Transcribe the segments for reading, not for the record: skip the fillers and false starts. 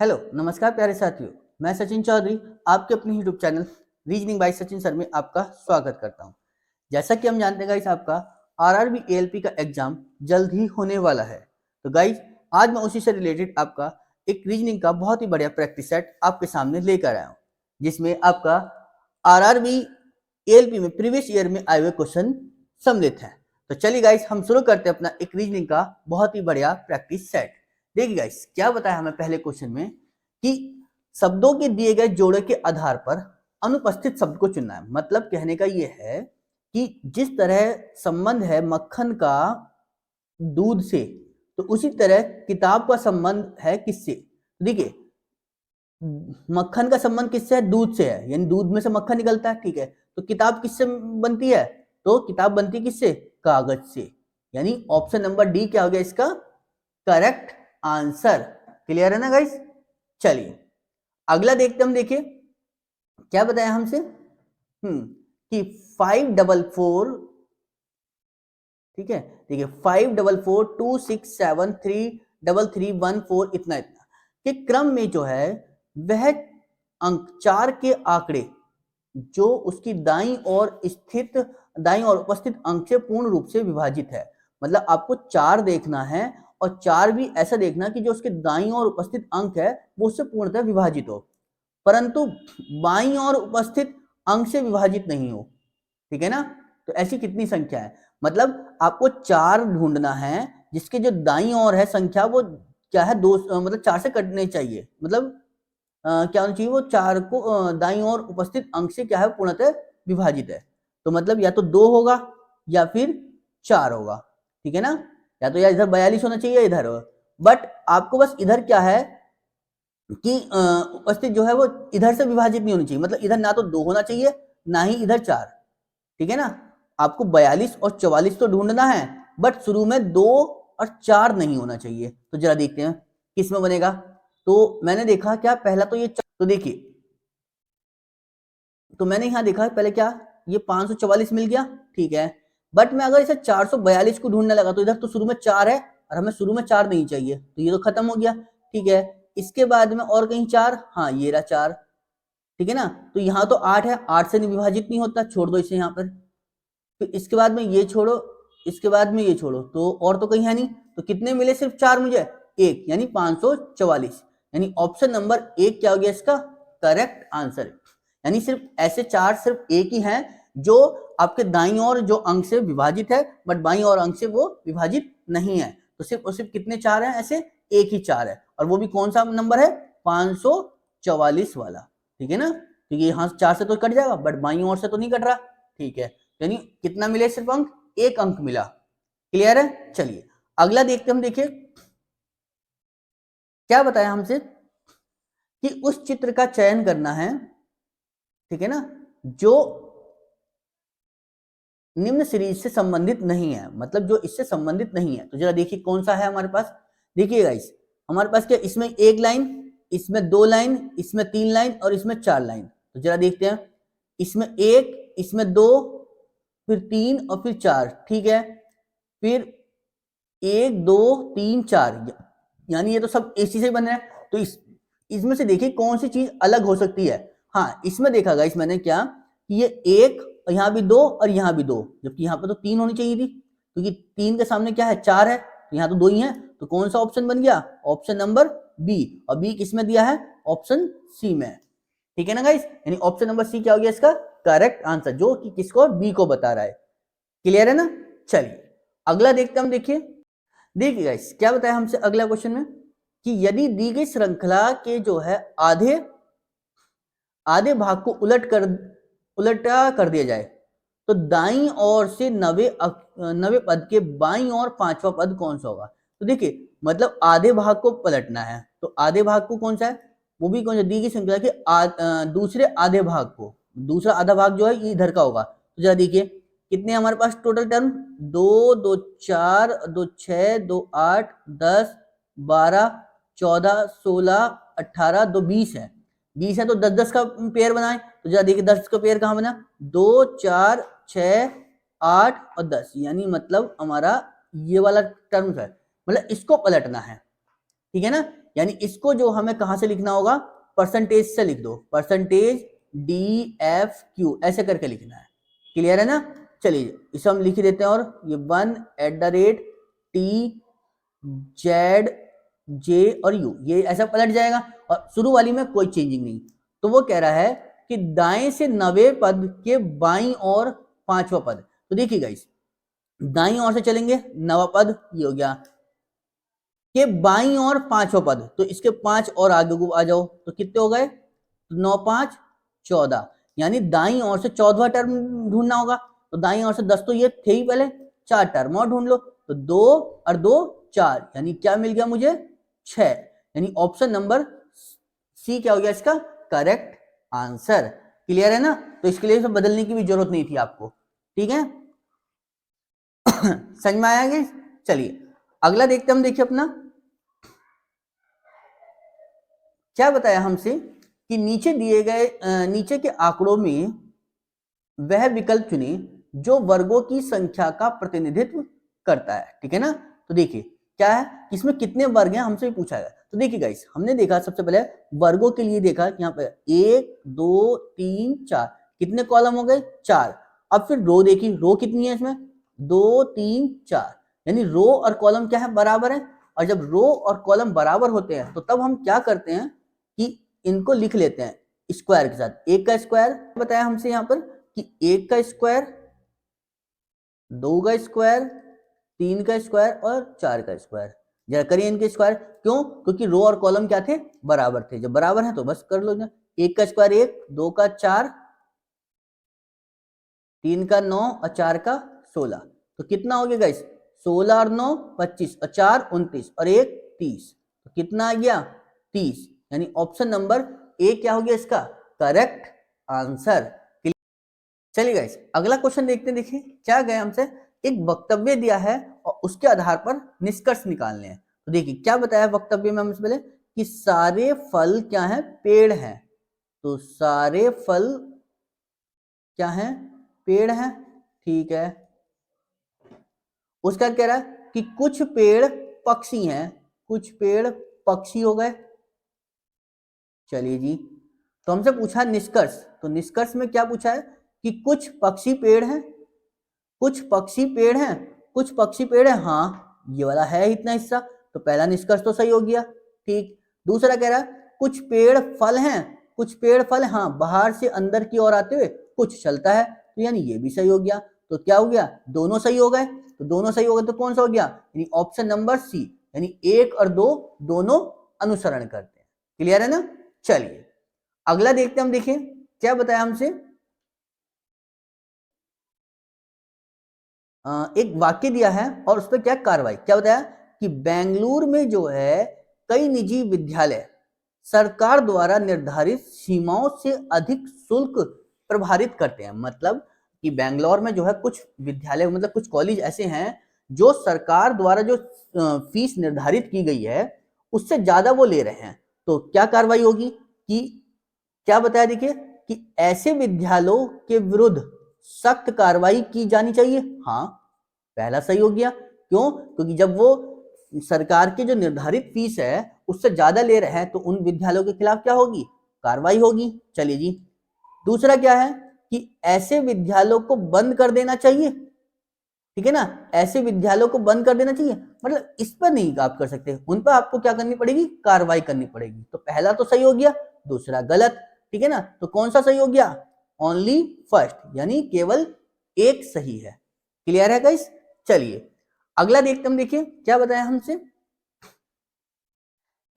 Hello नमस्कार प्यारे साथियों। मैं सचिन चौधरी आपके अपने YouTube channel reasoning bye Sachin sir में आपका स्वागत करता हूं। जैसा कि हम जानते हैं गाइस, आपका आरआरबी एएलपी का एग्जाम जल्द ही होने वाला है। तो गाइस, आज मैं उसी से रिलेटेड आपका एक रीजनिंग का बहुत ही बढ़िया प्रैक्टिस सेट आपके सामने लेकर आया हूँ, जिसमें आपका आरआरबी एएलपी में प्रीवियस ईयर में आए हुए क्वेश्चन सम्मिलित है। तो चलिए गाइस, हम शुरू करते हैं अपना एक रीजनिंग का बहुत ही बढ़िया प्रैक्टिस सेट। देखिए गाइस, क्या बताया हमें पहले क्वेश्चन में कि शब्दों के दिए गए जोड़े के आधार पर अनुपस्थित शब्द को चुनना है। मतलब कहने का यह है कि जिस तरह संबंध है मक्खन का दूध से, तो उसी तरह किताब का संबंध है किससे। देखिए, मक्खन का संबंध किससे है? दूध से है, यानी दूध में से मक्खन निकलता है। ठीक है, तो किताब किससे बनती है? तो किताब बनती है किससे? कागज से। यानी ऑप्शन नंबर डी क्या हो गया इसका करेक्ट आंसर। क्लियर है ना गाइस? चलिए अगला देखते हम। देखिए क्या बताया हमसे कि 544, ठीक है, देखिए 544267333314 इतना इतना के क्रम में जो है वह अंक 4 के आंकड़े जो उसकी दाईं ओर स्थित दाईं ओर उपस्थित अंक से पूर्ण रूप से विभाजित है। मतलब आपको 4 देखना है और 4 भी ऐसा देखना कि जो उसके दाईं ओर उपस्थित अंक है वो उससे पूर्णतः विभाजित हो, परंतु बाईं ओर उपस्थित अंक से विभाजित नहीं हो। ठीक है ना? तो ऐसी कितनी संख्या है? मतलब आपको 4 ढूंढना है जिसके जो दाईं ओर है संख्या वो क्या है, दो, मतलब 4 से कटने चाहिए। मतलब क्या होना चाहिए? वो 4 को दाईं ओर उपस्थित अंक से क्या है, पूर्णतः विभाजित है। तो मतलब या तो 2 होगा या फिर 4 होगा। ठीक है ना? या तो या इधर 42 होना चाहिए या इधर हो। बट आपको बस इधर क्या है कि उपस्थित जो है वो इधर से विभाजित नहीं होनी चाहिए। मतलब इधर ना तो 2 होना चाहिए ना ही इधर 4। ठीक है ना? आपको 42 और 44 तो ढूंढना है, बट शुरू में 2 और 4 नहीं होना चाहिए। तो जरा देखते हैं किस में बनेगा। तो मैंने देखा क्या, पहला तो ये, तो देखिए, तो मैंने यहां देखा पहले क्या, ये 544 मिल गया। ठीक है, बट मैं अगर इसे 442 को ढूंढने लगा तो इधर तो शुरू में 4 है और हमें शुरू में 4 नहीं चाहिए, तो ये तो खत्म हो गया। ठीक है, इसके बाद में और कहीं 4, हाँ ये रहा 4। ठीक है ना? तो यहाँ तो 8 है, 8 से नहीं विभाजित नहीं होता, छोड़ दो इसे यहाँ पर। फिर इसके बाद में ये छोड़ो, इसके बाद में ये छोड़ो, तो और तो कहीं है नहीं। तो कितने मिले? सिर्फ 4 मुझे, एक, यानी 544। यानी ऑप्शन नंबर एक क्या हो गया इसका करेक्ट आंसर। यानी सिर्फ ऐसे 4 सिर्फ एक ही हैं जो आपके दाईं ओर जो अंक से विभाजित है, बट बाईं ओर अंक से वो विभाजित नहीं है। तो सिर्फ और सिर्फ कितने 4 हैं? ऐसे एक ही 4 है, और वो भी कौन सा नंबर है? 544 वाला। ठीक है ना? क्योंकि यहाँ 4 से तो कट जाएगा, बट बाईं ओर से तो नहीं कट रहा। ठीक है, यानी कितना मिले? सिर्फ अंक, एक अंक मिला। क्लियर है? चलिए अगला देखते हम। देखिए क्या बताया हमसे कि उस चित्र का चयन करना है, ठीक है ना, जो निम्न सीरीज से संबंधित नहीं है। मतलब जो इससे संबंधित नहीं है। तो जरा देखिए कौन सा है हमारे पास। देखिए गाइस, हमारे पास क्या, इसमें एक लाइन, इसमें 2 लाइन, इसमें 3 लाइन और इसमें 4 लाइन। तो जरा देखते हैं, इसमें 1, इसमें 2, फिर 3 और फिर 4। ठीक है, फिर 1 2 3 4, यानी ये तो सब इसी से बन रहा है। तो इसमें से देखिए कौन सी चीज अलग हो सकती है। हाँ, इसमें देखा गाइस मैंने क्या कि ये 1, यहाँ भी 2 और यहाँ भी 2, जबकि यहाँ पे तो 3 होनी चाहिए थी, क्योंकि 3 के सामने क्या है, 4 है, तो यहाँ तो 2 ही है। तो कौन सा ऑप्शन बन गया? Option number B. और बी किसमें दिया है? ऑप्शन सी में। ठीक है ना गाइस? यानी ऑप्शन नंबर सी क्या हो गया इसका करेक्ट आंसर, जो कि किसको, बी को बता रहा है। क्लियर है ना? चलिए अगला देखते हम। देखिए देखिए गाइस, क्या बताया हमसे अगला क्वेश्चन में कि यदि दी गई श्रृंखला के जो है आधे आधे भाग को उलटा कर दिया जाए, तो दाईं ओर से 90 पद के बाईं ओर 5वां पद कौन सा होगा। तो देखिए, मतलब आधे भाग को पलटना है, तो आधे भाग को कौन सा है, वो भी कौन सा, दी गई श्रृंखला के दूसरे आधे भाग को, दूसरा आधा भाग जो है इधर का होगा। तो जरा देखिए कितने हमारे पास टोटल टर्म, 2 2 4 2 6 2 8 10 12 14 16 18 2 20 है। 20 है तो 10 10 का पेयर बनाए। तो जरा देखिए 10 का पेयर कहाँ बना, 2 4 6 8 और 10, यानी मतलब हमारा ये वाला टर्म है, मतलब इसको पलटना है। ठीक है ना? यानी इसको जो हमें कहां से लिखना होगा, परसेंटेज से लिख दो, परसेंटेज DFQ ऐसे करके लिखना है। क्लियर है ना? चलिए इसे हम लिख देते हैं, और ये 1@TZJ और U ये ऐसा पलट जाएगा, और शुरू वाली में कोई चेंजिंग नहीं। तो वो कह रहा है कि दाएं से 90 पद के बाईं और 5वां पद। तो देखिए गाइस, दाईं ओर से चलेंगे 9वां पद ये हो गया, के बाईं और 5वां पद, तो इसके 5 और आगे को आ जाओ, तो कितने हो गए, 9 5 14, यानी दाईं ओर से 14वां टर्म ढूंढना होगा। तो दाईं ओर से 10 तो ये थे ही पहले, 4 टर्म और ढूंढ लो, तो 2 और 2 4, यानी क्या मिल गया मुझे, 6, यानी ऑप्शन नंबर सी क्या हो गया इसका करेक्ट आंसर। क्लियर है ना? तो इसके लिए बदलने की भी जरूरत नहीं थी आपको। ठीक है समझ में आया? चलिए अगला देखते हम, देखिए अपना क्या बताया हमसे कि नीचे दिए गए नीचे के आंकड़ों में वह विकल्प चुने जो वर्गों की संख्या का प्रतिनिधित्व करता है। ठीक है ना? तो देखिए क्या है, इसमें कितने वर्ग हैं हमसे भी पूछा गया। तो देखिए गाइस, हमने देखा सबसे पहले वर्गों के लिए देखा कि यहाँ पे 1 2 3 4 कितने कॉलम हो गए, 4। अब फिर रो देखी, रो कितनी है इसमें, 2 3 4, यानी रो और कॉलम क्या है, बराबर है। और जब रो और कॉलम बराबर होते हैं तो तब हम क्या करते हैं कि इनको लिख लेते हैं स्क्वायर के साथ। एक का स्क्वायर बताया हमसे यहाँ पर कि 1 का स्क्वायर, 2 का स्क्वायर, 3 का स्क्वायर और 4 का स्क्वायर। जरा करिए इनके स्क्वायर, क्यों, क्योंकि रो और कॉलम क्या थे, बराबर थे। जब बराबर है तो बस कर लो ना। 1 का स्क्वायर 1, 2 का 4, 3 का 9 और 4 का 16, तो कितना हो गया गाइस, 16 और 9 25 और 4 29 और 1 30, तो कितना आ गया 30, यानी ऑप्शन नंबर ए क्या हो गया इसका करेक्ट आंसर। चलिए गाइस अगला क्वेश्चन देखते हैं। देखिए क्या गया हमसे, एक वक्तव्य दिया है और उसके आधार पर निष्कर्ष निकालने हैं। तो देखिए क्या बताया वक्तव्य में हमसे पहले कि सारे फल क्या है, पेड़ हैं। तो सारे फल क्या है, पेड़ हैं। ठीक है, उसका कह रहा है कि कुछ पेड़ पक्षी हैं, कुछ पेड़ पक्षी हो गए। चलिए जी, तो हमसे पूछा निष्कर्ष, तो निष्कर्ष में क्या पूछा है कि कुछ पक्षी पेड़ हैं, कुछ पक्षी पेड़ हैं, कुछ पक्षी पेड़ हैं, हाँ ये वाला है इतना हिस्सा, तो पहला निष्कर्ष तो सही हो गया। ठीक, दूसरा कह रहा है कुछ पेड़ फल हैं, कुछ पेड़ फल, हाँ बाहर से अंदर की ओर आते हुए कुछ चलता है, तो यानी ये भी सही हो गया। तो क्या हो गया, दोनों सही हो गए। तो दोनों सही हो गए तो कौन सा हो गया, यानी ऑप्शन नंबर सी, यानी 1 और 2 दोनों अनुसरण करते हैं। क्लियर है ना? चलिए अगला देखते हैं हम। देखिए क्या बताया हमसे, एक वाक्य दिया है और उस पर क्या कार्रवाई, क्या बताया कि बेंगलुरु में जो है कई निजी विद्यालय सरकार द्वारा निर्धारित सीमाओं से अधिक शुल्क प्रभारित करते हैं। मतलब कि बेंगलोर में जो है कुछ विद्यालय, मतलब कुछ कॉलेज ऐसे हैं जो सरकार द्वारा जो फीस निर्धारित की गई है उससे ज्यादा वो ले रहे हैं। तो क्या कार्रवाई होगी कि क्या बताया, देखिए कि ऐसे विद्यालयों के विरुद्ध सख्त कार्रवाई की जानी चाहिए। हाँ पहला सही हो गया, क्यों, क्योंकि जब वो सरकार की जो निर्धारित फीस है उससे ज्यादा ले रहे हैं तो उन विद्यालयों के खिलाफ क्या होगी, कार्रवाई होगी। चलिए जी, दूसरा क्या है कि ऐसे विद्यालयों को बंद कर देना चाहिए। ठीक है ना, ऐसे विद्यालयों को बंद कर देना चाहिए, मतलब इस पर नहीं आप कर सकते, उन पर आपको क्या करनी पड़ेगी, कार्रवाई करनी पड़ेगी। तो पहला तो सही हो गया, दूसरा गलत। ठीक है ना, तो कौन सा सही हो गया, ओनली फर्स्ट, यानी केवल एक सही है। क्लियर है गाइस? चलिए अगला देखते हम। देखिए क्या बताया हमसे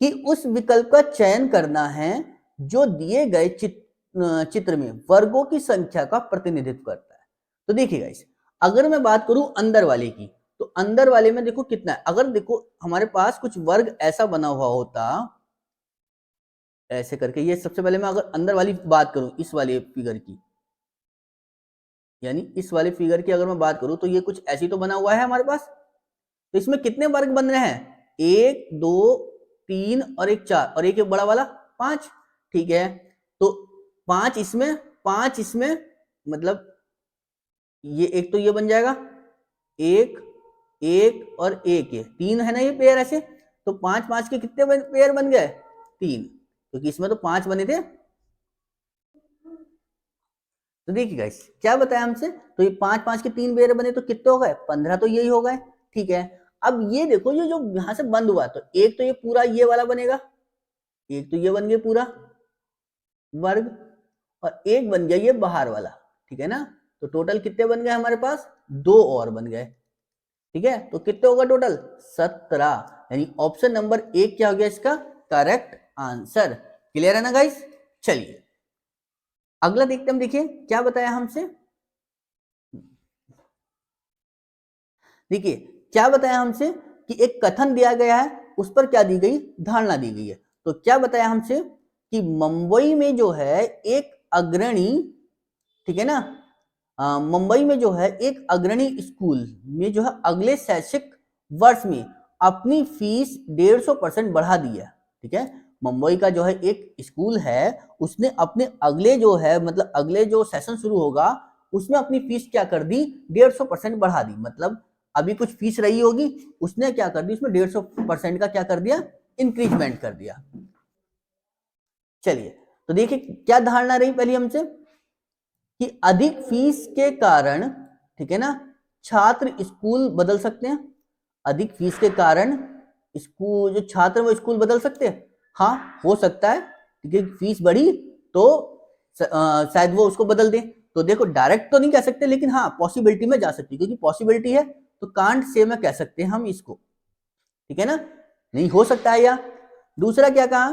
कि उस विकल्प का चयन करना है जो दिए गए चित्र में वर्गों की संख्या का प्रतिनिधित्व करता है। तो देखिए गाइस, अगर मैं बात करूं अंदर वाले की, तो अंदर वाले में देखो कितना है। अगर देखो हमारे पास कुछ वर्ग ऐसा बना हुआ होता ऐसे करके, ये सबसे पहले मैं अगर अंदर वाली बात करूं, इस वाले फिगर की, यानी इस वाले फिगर की अगर मैं बात करूं तो ये कुछ ऐसी तो बना हुआ है हमारे पास। तो इसमें कितने वर्ग बन रहे हैं, 1 2 3 और एक 4 और एक बड़ा वाला 5। ठीक है, तो 5 इसमें, 5 इसमें, मतलब ये एक तो ये बन जाएगा, एक एक और एक, ये 3 है ना ये पेयर ऐसे। तो 5 5 के कितने पेयर बन गए? 3, क्योंकि इसमें तो 5 बने थे। तो देखिए गाइस क्या बताया हमसे, तो ये 5 5 के 3 पेयर बने तो कितने हो गए? 15, तो यही हो गए। ठीक है, अब ये देखो ये जो यहां से बंद हुआ, तो एक तो ये पूरा ये वाला बनेगा, एक तो ये बन गया पूरा वर्ग, और एक बन गया ये बाहर वाला। ठीक है ना, तो टोटल कितने बन गए हमारे पास? 2 और बन गए। ठीक है, तो कितने होगा टोटल? 17, यानी ऑप्शन नंबर 1 क्या हो गया इसका करेक्ट आंसर। क्लियर है ना गाइस? चलिए अगला देखते हम, देखिए क्या बताया हमसे। देखिए क्या बताया हमसे कि एक कथन दिया गया है, उस पर क्या दी गई? धारणा दी गई है। तो क्या बताया हमसे कि मुंबई में जो है एक अग्रणी, ठीक है ना, मुंबई में जो है एक अग्रणी स्कूल में जो है अगले शैक्षिक वर्ष में अपनी फीस 150% बढ़ा दी है। ठीक है, मुंबई का जो है एक स्कूल है, उसने अपने अगले जो है मतलब अगले जो सेशन शुरू होगा उसमें अपनी फीस क्या कर दी? 150% बढ़ा दी। मतलब अभी कुछ फीस रही होगी, उसने क्या कर दी? उसमें 150% का क्या कर दिया? इंक्रीजमेंट कर दिया। चलिए तो देखिए क्या धारणा रही पहली हमसे कि अधिक फीस के कारण, ठीक है ना, छात्र स्कूल बदल सकते हैं। अधिक फीस के कारण स्कूल जो छात्र वो स्कूल बदल सकते हैं। हाँ हो सकता है, क्योंकि फीस बढ़ी तो शायद वो उसको बदल दें। तो देखो डायरेक्ट तो नहीं कह सकते, लेकिन हाँ पॉसिबिलिटी में जा सकती है, क्योंकि पॉसिबिलिटी है तो कांट से में कह सकते हैं हम इसको। ठीक है ना, नहीं हो सकता है। या दूसरा क्या कहा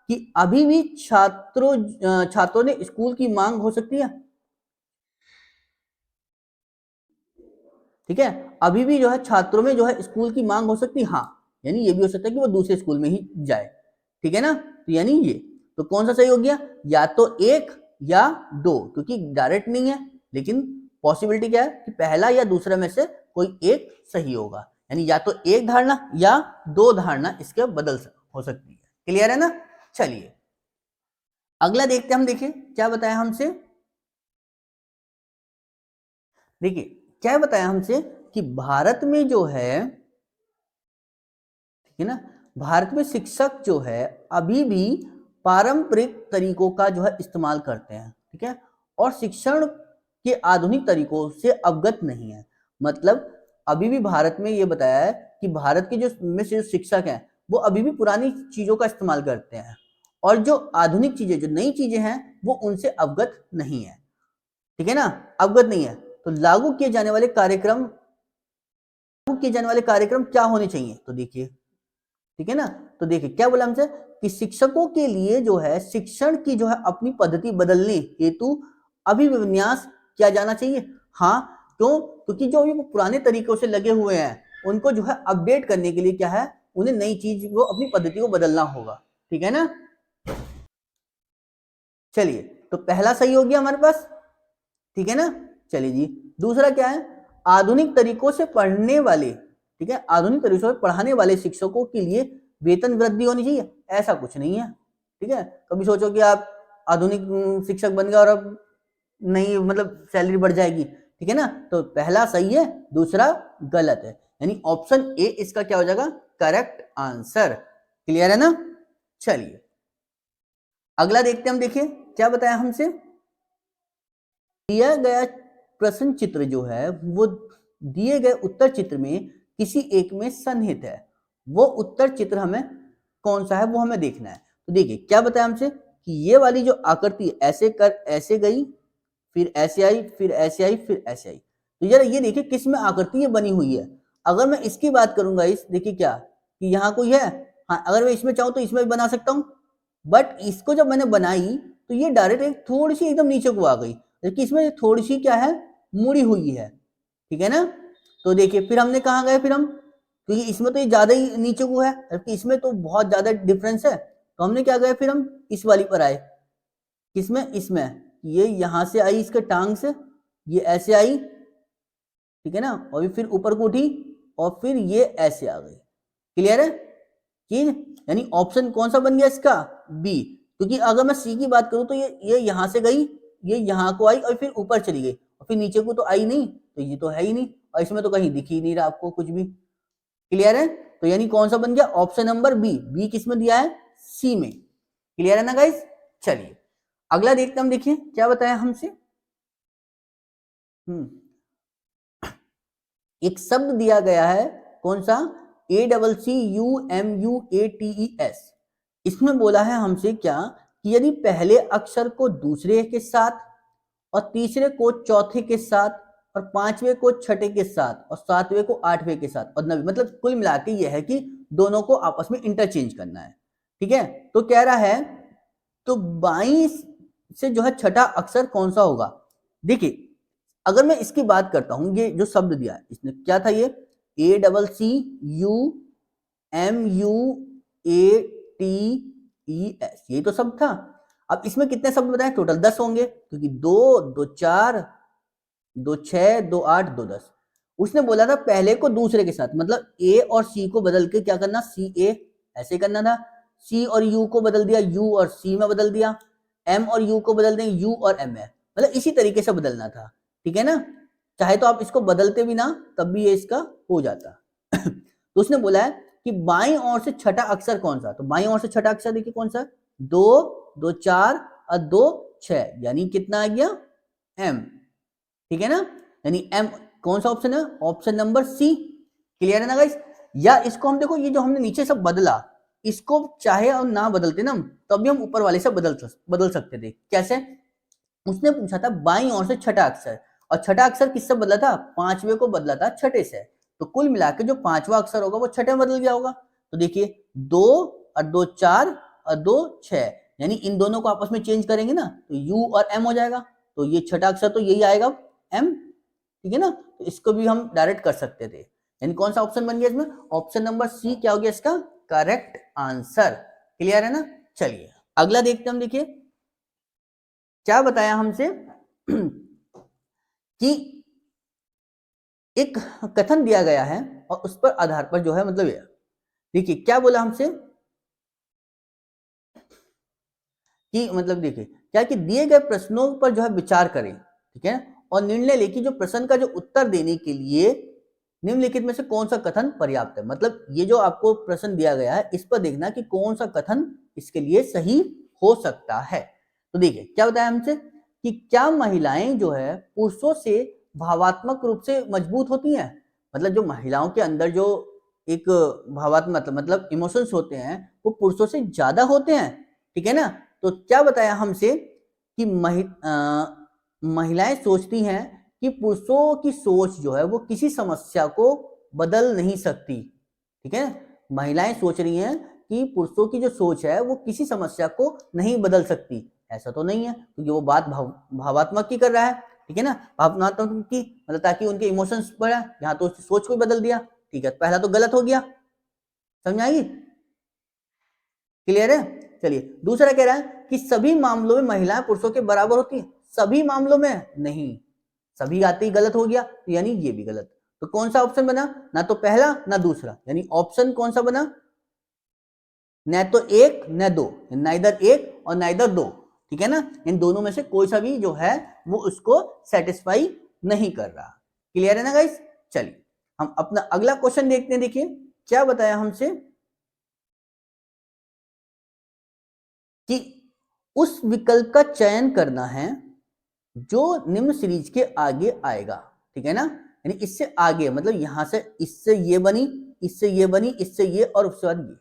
कि अभी भी छात्रों ने स्कूल की मांग हो सकती है। ठीक है, अभी भी जो है छात्रों में जो है स्कूल की मांग हो सकती है। हाँ, यानी ये भी हो सकता है कि वो दूसरे स्कूल में ही जाए। ठीक है ना, तो यानी ये तो कौन सा सही हो गया? या तो 1 या 2, क्योंकि डायरेक्ट नहीं है, लेकिन पॉसिबिलिटी क्या है कि पहला या दूसरा में से कोई एक सही होगा। यानी या तो एक धारणा या 2 धारणा इसके हो सकती है। क्लियर है ना? चलिए अगला देखते हैं हम, देखिए क्या बताया हमसे। देखिए क्या बताया हमसे कि भारत में जो है, ठीक है ना, भारत में शिक्षक जो है अभी भी पारंपरिक तरीकों का जो है इस्तेमाल करते हैं। ठीक है, और शिक्षण के आधुनिक तरीकों से अवगत नहीं है। मतलब अभी भी भारत में ये बताया है कि भारत के जो में से जो शिक्षक हैं वो अभी भी पुरानी चीजों का इस्तेमाल करते हैं, और जो आधुनिक चीजें जो नई चीजें हैं वो उनसे अवगत नहीं है। ठीक है ना, अवगत नहीं है। तो लागू किए जाने वाले कार्यक्रम क्या होने चाहिए? तो देखिए, ठीक है ना, तो देखिए क्या बोला हमसे कि शिक्षकों के लिए जो है शिक्षण की जो है अपनी पद्धति बदलने हेतु अभिविन्यास किया जाना चाहिए। हाँ, क्यों? क्योंकि जो अभी वो पुराने तरीकों से लगे हुए हैं उनको जो है अपडेट करने के लिए क्या है, उन्हें नई चीज वो अपनी पद्धति को बदलना होगा। ठीक है ना, चलिए तो पहला सही हो गया हमारे पास। ठीक है ना, चलिए जी दूसरा क्या है? आधुनिक तरीकों से पढ़ने वाले, ठीक है, आधुनिक तरीकों से पढ़ाने वाले शिक्षकों के लिए वेतन वृद्धि होनी चाहिए। ऐसा कुछ नहीं है। ठीक है, कभी सोचो कि आप आधुनिक शिक्षक बन गए और अब नहीं मतलब सैलरी बढ़ जाएगी। ठीक है ना, तो पहला सही है, दूसरा गलत है, यानी ऑप्शन ए इसका क्या हो जाएगा? Correct answer. क्लियर है ना? चलिए अगला देखते हैं हम, देखिए क्या बताया हमसे। दिया गया प्रश्न चित्र जो है वो दिए गए उत्तर चित्र में किसी एक में सन्निहित है। वो उत्तर चित्र हमें कौन सा है वो हमें देखना है। तो देखिए क्या बताया हमसे कि ये वाली जो आकृति ऐसे कर ऐसे गई, फिर ऐसे आई, फिर ऐसे आई, फिर ऐसे आई। तो जरा ये देखिए किस में आकृति ये बनी हुई है। अगर मैं इसकी बात करूंगा, इस देखिए क्या कि यहाँ कोई है। हाँ, अगर मैं इसमें चाहूँ तो इसमें भी बना सकता हूँ, बट इसको जब मैंने बनाई तो ये डायरेक्ट एक थोड़ी सी एकदम नीचे को आ गई, जबकि इसमें थोड़ी सी क्या है, मुड़ी हुई है। ठीक है ना, तो देखिए फिर हमने कहाँ गए, फिर हम, क्योंकि इसमें तो ये ज्यादा ही नीचे को है जबकि इसमें तो बहुत ज्यादा डिफरेंस है, तो हमने क्या गए, फिर हम इस वाली पर आए। किसमें? इसमें ये यहां से आई इसके टांग से, ये ऐसे आई, ठीक है ना, और फिर ऊपर को उठी और फिर ये ऐसे आ गई। क्लियर है? कि यानी ऑप्शन कौन सा बन गया इसका? बी। क्योंकि अगर मैं सी की बात करूं तो ये यहां से गई, ये यहां को आई और फिर ऊपर चली गई और फिर नीचे को तो आई नहीं, तो ये तो है ही नहीं, और इसमें तो कहीं दिख ही नहीं रहा आपको कुछ भी। क्लियर है? तो यानी कौन सा बन गया, ऑप्शन नंबर बी। बी किस में दिया है, सी में। क्लियर है ना गाइस। चलिए अगला देखते हैं हम, देखिए क्या बताया हमसे। एक शब्द दिया गया है, कौन सा, ACCUMUATES। इसमें बोला है हमसे क्या, कि यदि पहले अक्षर को दूसरे के साथ और तीसरे को चौथे के साथ और पांचवें को छठे के साथ और सातवें को आठवें के साथ और नवीं, मतलब कुल मिला के यह है कि दोनों को आपस में इंटरचेंज करना है। ठीक है, तो कह रहा है तो बाईं से जो है छठा अक्षर कौन सा होगा। देखिए अगर मैं इसकी बात करता हूं, ये जो शब्द दिया है इसने क्या था, ये ACCUMUATES, यही तो शब्द था। अब इसमें कितने शब्द बताए, टोटल 10 होंगे, क्योंकि 2 2 4 2 6 2 8 2 10। उसने बोला था पहले को दूसरे के साथ, मतलब ए और सी को बदल के क्या करना, CA ऐसे करना था। सी और यू को बदल दिया, यू और सी में बदल दिया। एम और यू को बदल देंगे, यू और एम में, मतलब इसी तरीके से बदलना था। ठीक है ना, चाहे तो आप इसको बदलते भी ना तब भी ये इसका हो जाता। तो उसने बोला है कि बाईं ओर से छठा अक्षर कौन सा, तो बाईं ओर से छठा अक्षर देखिए कौन सा, 2 2 4 और 2 6, यानी कितना आ गया, एम। ठीक है ना, यानी एम कौन सा ऑप्शन है, ऑप्शन नंबर सी। क्लियर है ना गाइस। या इसको हम देखो, ये जो हमने नीचे सब बदला, इसको चाहे और ना बदलते ना तब भी हम ऊपर वाले से बदल सकते थे। कैसे, उसने पूछा था बाईं ओर से छठा अक्षर, और छठा अक्षर किससे बदला था, पांचवे को बदला था छठे से। तो कुल मिलाकर जो पांचवा अक्षर होगा वो छठे में बदल गया होगा। तो देखिए 2 और 2 4 और 2 6, यानी इन दोनों को आपस में चेंज करेंगे ना तो यू और एम हो जाएगा। तो ये छठा अक्षर तो यही आएगा, एम। ठीक है ना, तो इसको भी हम डायरेक्ट कर सकते थे। यानी कौन सा ऑप्शन बन गया इसमें, ऑप्शन नंबर सी क्या हो गया इसका करेक्ट आंसर। क्लियर है ना। चलिए अगला देखते हम, देखिए क्या बताया हमसे कि एक कथन दिया गया है और उस पर आधार पर जो है, मतलब ये देखिए क्या बोला हमसे कि, मतलब देखिए क्या, कि दिए गए प्रश्नों पर जो है विचार करें, ठीक है, और निर्णय लें कि जो प्रश्न का जो उत्तर देने के लिए निम्नलिखित में से कौन सा कथन पर्याप्त है। मतलब ये जो आपको प्रश्न दिया गया है इस पर देखना कि कौन सा कथन इसके लिए सही हो सकता है। तो देखिए क्या बताया हमसे कि क्या महिलाएं जो है पुरुषों से भावात्मक रूप से मजबूत होती हैं। मतलब जो महिलाओं के अंदर जो एक भावात्मक मतलब इमोशंस होते हैं वो पुरुषों से ज्यादा होते हैं। ठीक है ना, तो क्या बताया हमसे कि महिलाएं सोचती हैं कि पुरुषों की सोच जो है वो किसी समस्या को बदल नहीं सकती। ठीक है, महिलाएं सोच रही हैं कि पुरुषों की जो सोच है वो किसी समस्या को नहीं बदल सकती। ऐसा तो नहीं है, क्योंकि वो बात भावात्मक की कर रहा है। ठीक है ना, भावनात्मक की, मतलब ताकि उनके इमोशंस बढ़े, यहाँ तो उसकी सोच को ही बदल दिया। ठीक है, पहला तो गलत हो गया, समझ आएगी। क्लियर है। चलिए दूसरा कह रहा है कि सभी मामलों में महिलाएं पुरुषों के बराबर होती हैं। सभी मामलों में नहीं, सभी आते ही गलत हो गया, तो यानी ये भी गलत। तो कौन सा ऑप्शन बना, ना तो पहला ना दूसरा, यानी ऑप्शन कौन सा बना, न तो एक न दो, नाइदर एक और नाइदर दो। ठीक है ना, इन दोनों में से कोई सा भी जो है वो उसको सेटिस्फाई नहीं कर रहा। क्लियर है ना गाइस। चलिए हम अपना अगला क्वेश्चन देखते हैं। देखिए क्या बताया हमसे कि उस विकल्प का चयन करना है जो निम्न सीरीज के आगे आएगा। ठीक है ना, यानी इससे आगे, मतलब यहां से इससे ये बनी, इससे ये बनी, इससे ये और उसके बाद ये।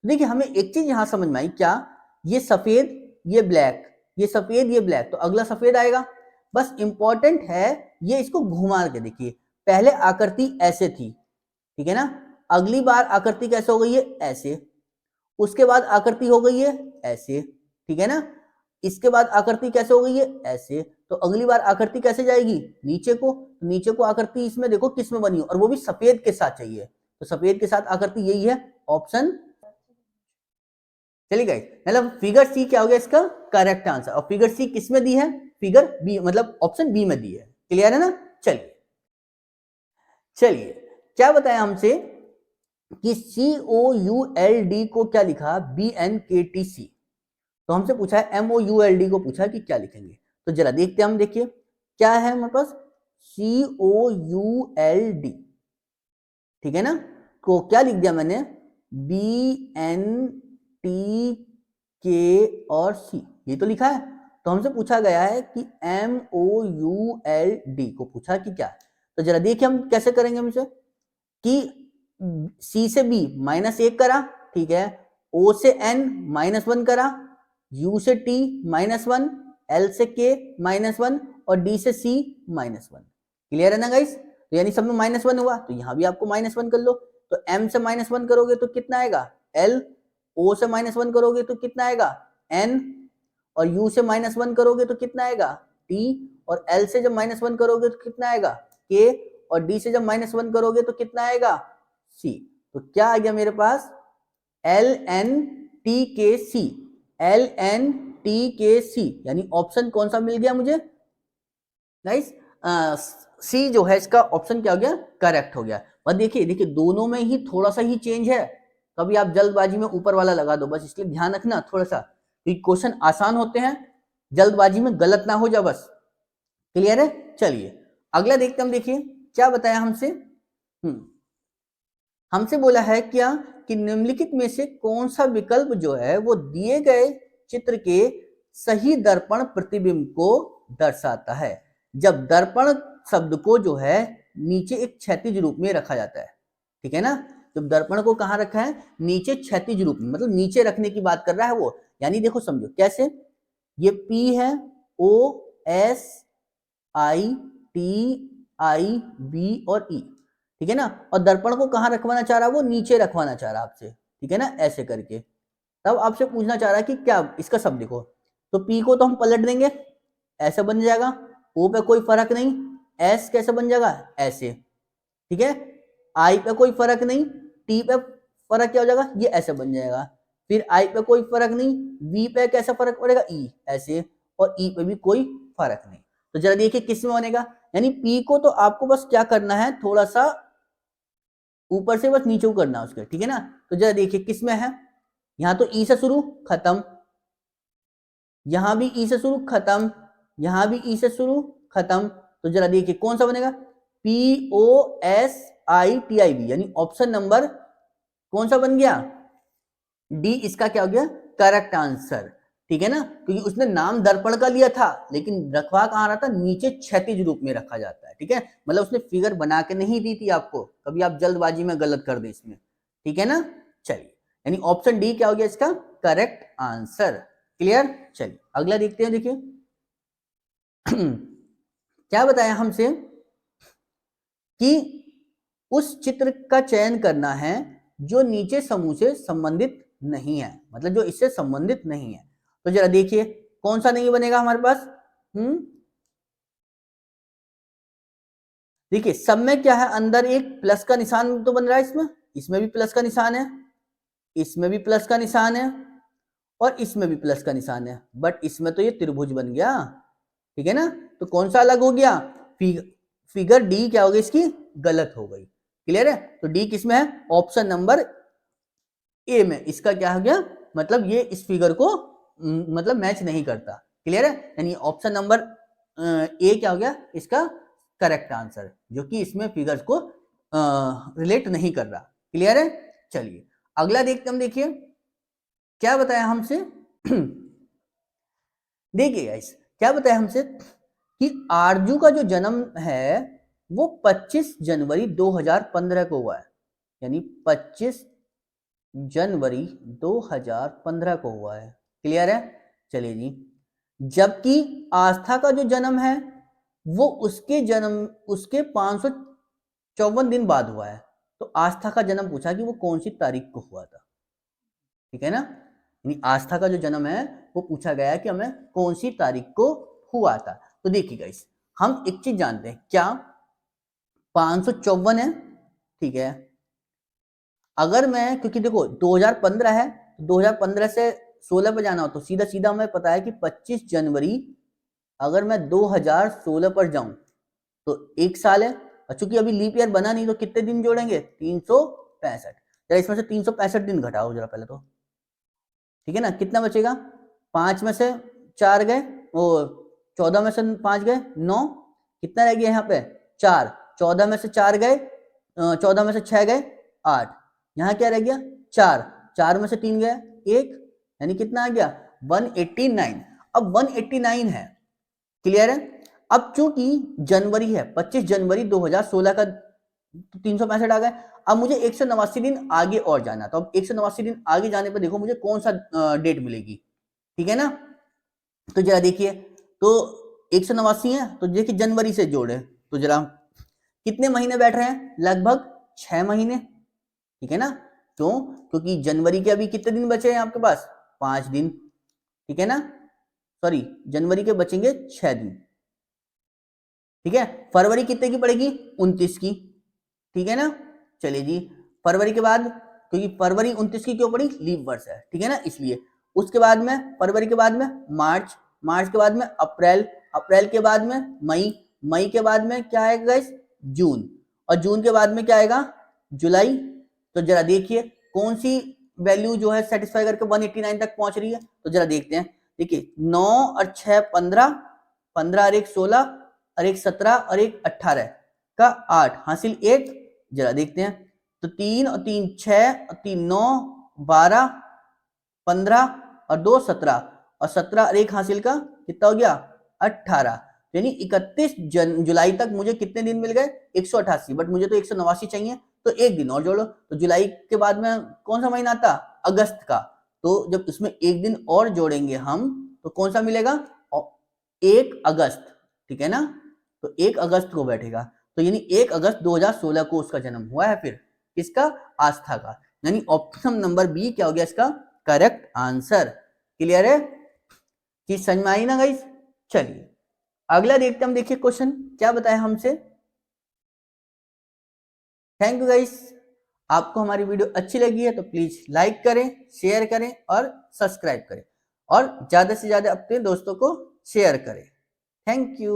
देखिए हमें एक चीज यहां समझ में आई क्या, ये सफेद ये ब्लैक, ये सफेद ये ब्लैक, तो अगला सफेद आएगा। बस इंपॉर्टेंट है ये, इसको घुमा के देखिए, पहले आकृति ऐसे थी, ठीक है ना, अगली बार आकृति कैसे हो गई है, ऐसे, उसके बाद आकृति हो गई है ऐसे। ठीक है ना, इसके बाद आकृति कैसे हो गई है, ऐसे। तो अगली बार आकृति कैसे जाएगी, नीचे को। नीचे को आकृति इसमें देखो किस में बनी हो, और वो भी सफेद के साथ चाहिए, तो सफेद के साथ आकृति यही है, ऑप्शन। चलिए गाइस, मतलब फिगर सी क्या हो गया इसका करेक्ट आंसर, और फिगर सी किस में दी है, फिगर बी, मतलब ऑप्शन बी में दी है। क्लियर है ना। चलिए चलिए क्या बताया हमसे कि COULD को क्या लिखा, BNKTC। तो हमसे पूछा है MOULD को पूछा है कि क्या लिखेंगे। तो जरा देखते हैं हम, देखिए क्या है हमारे पास COULD। ठीक है ना, को क्या लिख दिया मैंने, बी एन टी के और सी, ये तो लिखा है। तो हमसे पूछा गया है कि M O U L D को पूछा कि क्या। तो जरा देखिए हम कैसे करेंगे हमसे, कि सी से बी -1 करा, ठीक है, ओ से एन -1 करा, यू से टी -1, एल से के -1 और डी से सी -1। क्लियर है ना गाइस? तो यानी सब में -1 हुआ, तो यहां भी आपको -1 कर लो। तो एम से -1 करोगे तो कितना आएगा, एल, ओ से -1 करोगे तो कितना आएगा, एन, और यू से -1 करोगे तो कितना आएगा, टी, और एल से जब -1 करोगे तो कितना आएगा, के, और डी से जब -1 करोगे तो कितना आएगा, सी। तो क्या आ गया मेरे पास, एल एन टी के सी, एल एन टी के सी, यानी ऑप्शन कौन सा मिल गया मुझे गाइस, सी जो है इसका ऑप्शन क्या हो गया, करेक्ट हो गया। और देखिए देखिए दोनों में ही थोड़ा सा ही चेंज है, कभी आप जल्दबाजी में ऊपर वाला लगा दो, बस इसलिए ध्यान रखना थोड़ा सा, क्योंकि क्वेश्चन आसान होते हैं, जल्दबाजी में गलत ना हो जाए बस। क्लियर है? चलिए अगला देखते हम, देखिए क्या बताया हमसे। हमसे बोला है क्या कि निम्नलिखित में से कौन सा विकल्प जो है वो दिए गए चित्र के सही दर्पण प्रतिबिंब को दर्शाता है। जब दर्पण शब्द को जो है नीचे एक क्षैतिज रूप में रखा जाता है, ठीक है ना, जब दर्पण को कहां रखा है, नीचे क्षैतिज रूप में, मतलब नीचे रखने की बात कर रहा है वो। यानी देखो समझो कैसे, ये P है, O S I T I B और E, ठीक है ना, और दर्पण को कहां रखवाना चाह रहा है वो, नीचे रखवाना चाह रहा है आपसे, ठीक है ना, ऐसे करके। तब आपसे पूछना चाह रहा है कि क्या इसका शब्द लिखो, तो P को तो हम पलट देंगे, ऐसे बन जाएगा, O पे कोई फर्क नहीं, S कैसे बन जाएगा, ऐसे, ठीक है, I पे कोई फर्क नहीं, T पे फर्क क्या हो जाएगा, ये ऐसे बन जाएगा, फिर I पे कोई फर्क नहीं, V पे कैसा फर्क पड़ेगा, E ऐसे, और E पे भी कोई फर्क नहीं। तो जरा देखिए किस में बनेगा, यानी P को तो आपको बस क्या करना है, थोड़ा सा ऊपर से बस नीचे करना है उसके, ठीक है ना। तो जरा देखिए किस में है, यहां तो ई से शुरू खत्म, यहां भी ई से शुरू खत्म, यहां भी ई से शुरू खत्म। तो जरा देखिए कौन सा बनेगा, POSITIB, यानी ऑप्शन नंबर कौन सा बन गया, डी इसका क्या हो गया, करेक्ट आंसर, ठीक है ना, क्योंकि उसने नाम दर्पण का लिया था लेकिन रखवा कहां रहा था, नीचे क्षैतिज रूप में रखा जाता है, ठीक है, मतलब उसने फिगर बना के नहीं दी थी आपको, कभी आप जल्दबाजी में गलत कर दे इसमें, ठीक है ना। चलिए यानी ऑप्शन डी क्या हो गया इसका करेक्ट आंसर। क्लियर? चलिए अगला देखते हैं, देखिए क्या बताया हमसे कि उस चित्र का चयन करना है जो नीचे समूह से संबंधित नहीं है, मतलब जो इससे संबंधित नहीं है। तो जरा देखिए कौन सा नहीं बनेगा हमारे पास, देखिए सब में क्या है, अंदर एक प्लस का निशान तो बन रहा है, इसमें भी प्लस का निशान है, इसमें भी प्लस का निशान है, और इसमें भी प्लस का निशान है, बट इसमें तो ये त्रिभुज बन गया, ठीक है ना। तो कौन सा अलग हो गया, फिगर डी क्या हो गई इसकी, गलत हो गई। क्लियर है? तो डी किसमें है, ऑप्शन नंबर ए में, इसका क्या हो गया, मतलब ये इस फिगर को मतलब मैच नहीं करता। क्लियर है? यानी ऑप्शन नंबर ए क्या हो गया इसका करेक्ट आंसर, जो कि इसमें फिगर्स को रिलेट नहीं कर रहा। क्लियर है? चलिए अगला देखते हम, देखिए क्या बताया हमसे देखिए गाइस क्या बताया हमसे कि आरजू का जो जन्म है वो 25 जनवरी 2015 को हुआ है, यानी 25 जनवरी 2015 को हुआ है। क्लियर है? चलिए जी, जबकि आस्था का जो जन्म है वो उसके 554 दिन बाद हुआ है। तो आस्था का जन्म पूछा कि वो कौन सी तारीख को हुआ था, ठीक है ना, यानी आस्था का जो जन्म है वो पूछा गया है कि हमें कौन सी तारीख को हुआ था। तो देखिए गाइस हम एक चीज जानते हैं, क्या 554 है, ठीक है, अगर मैं, क्योंकि देखो 2015 है, 2015 से 16 पे जाना हो तो सीधा सीधा हमें पता है कि 25 जनवरी, अगर मैं 2016 पर जाऊं तो 1 साल है, और चूंकि अभी लीप ईयर बना नहीं तो कितने दिन जोड़ेंगे, 365। जरा इसमें से 365 दिन घटाओ जरा पहले तो, ठीक है ना, कितना बचेगा, 5 में से 4 गए, और 14 में से 5 गए 9, कितना रह गया यहाँ पे 4, 14 में से 4 गए, 14 में से 6 गए 8, यहाँ क्या रह गया 4, 4 में से 3 गया 1, यानी कितना आ गया 189। अब 189 है, क्लियर है। अब चूंकि जनवरी है 25 जनवरी 2016 का 365 आ गए। अब मुझे 189 दिन आगे और जाना, तो अब 189 दिन आगे जाने पर देखो मुझे कौन सा डेट मिलेगी, ठीक है ना। तो जरा देखिए, तो 189 है तो देखिए जनवरी से जोड़े तो जरा कितने महीने बैठ रहे हैं, लगभग 6 महीने, ठीक है ना। क्यों, क्योंकि जनवरी के अभी कितने दिन बचे हैं आपके पास, 5 दिन, ठीक है ना। सॉरी, जनवरी के बचेंगे 6 दिन, ठीक है। फरवरी कितने की पड़ेगी, 29 की, ठीक है ना। चलिए जी, फरवरी के बाद, क्योंकि फरवरी 29 की क्यों पड़ी, लीप वर्ष है, ठीक है ना, इसलिए। उसके बाद में फरवरी के बाद में मार्च, मार्च के बाद में अप्रैल, अप्रैल के बाद में मई, मई के बाद में क्या आएगा गाइस, जून, और जून के बाद में क्या आएगा, जुलाई। तो जरा देखिए कौन सी वैल्यू जो है सेटिस्फाई करके 189 तक पहुंच रही है, तो जरा देखते हैं। देखिए 9 और 6 15, 15 और 1 16 और 1 17 और 1 18 का 8 हासिल 1। जरा देखते हैं, तो 3 और 3 6 और 3 9 12 15 और 2 17 और 17 और 1 हासिल का कितना हो गया 18, यानी 31 जुलाई तक मुझे कितने दिन मिल गए 188, बट मुझे तो 189 चाहिए, तो एक दिन और जोड़ो। तो जुलाई के बाद में कौन सा महीना आता, अगस्त का, तो जब इसमें एक दिन और जोड़ेंगे हम तो कौन सा मिलेगा, 1 अगस्त, ठीक है ना। तो 1 अगस्त को बैठेगा, तो यानी 1 अगस्त 2016 को उसका जन्म हुआ है। फिर किसका, आस्था का, यानी ऑप्शन नंबर बी क्या हो गया इसका करेक्ट आंसर। क्लियर है, चीज समझ में आई ना गाइस। चलिए अगला देखते हम, देखिए क्वेश्चन क्या बताया हमसे। थैंक यू गाइस, आपको हमारी वीडियो अच्छी लगी है तो प्लीज लाइक करें, शेयर करें और सब्सक्राइब करें, और ज्यादा से ज्यादा अपने दोस्तों को शेयर करें। Thank you.